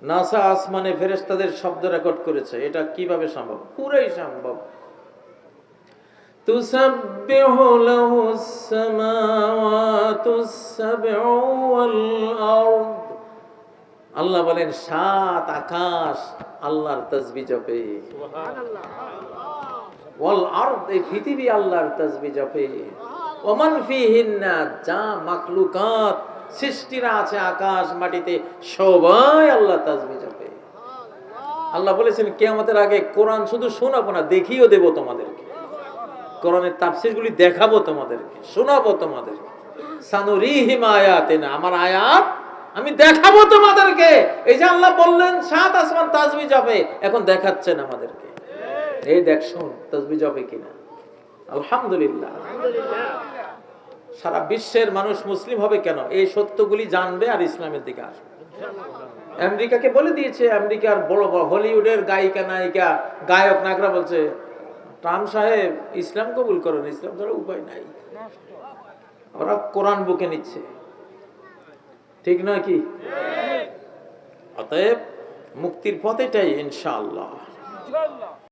NASA আসমানে ফেরেশতাদের শব্দ রেকর্ড করেছে। এটা কিভাবে সম্ভব? পুরাই সম্ভব। তুসাব্বিহু লাহুস সামাওয়াতুস সাবউ ওয়াল আরদ। আল্লাহ বলেন 7 আকাশ আল্লাহর তাসবিহ জপে। সুবহানাল্লাহ। ওয়াল আরদ, এই পৃথিবী আল্লাহর তাসবিহ জপে। ওমান ফিহিন্না, যা মাখলুকাত সৃষ্টিরা আছে আকাশ মাটিতে সবাই আল্লাহ তাসবিহ জপে। আল্লাহ বলেছেন কিয়ামতের আগে কোরআন শুধু শোনাবো না, দেখিও দেব তোমাদেরকে। কোরআনের তাফসীরগুলি দেখাবো তোমাদেরকে, শোনাবো তোমাদেরকে। সানুরিহিম আয়াতিনা, আমার আয়াত আমি দেখাবো তোমাদেরকে। এই যে আল্লাহ বললেন 7 আসমান তাসবিহ জপে, এখন দেখাচ্ছেন আমাদেরকে। এই দেখ, শোন তাসবিহ জপে কিনা। আলহামদুলিল্লাহ। সারা বিশ্বের মানুষ মুসলিম হবে কেন? এই সত্যগুলি জানবে আর ইসলামের দিকে আসবে। আমেরিকাকে বলে দিয়েছে, আমেরিকার বড় বড় হলিউডের গায়িকা নায়িকা গায়ক নায়করা বলছে, ট্রাম্প সাহেব ইসলাম কবুল করেন, ইসলাম ছাড়া উপায় নাই। ওরা কোরআন বুকে নিচ্ছে, ঠিক নয় কি? অতএব মুক্তির পথ এটাই ইনশাআল্লাহ।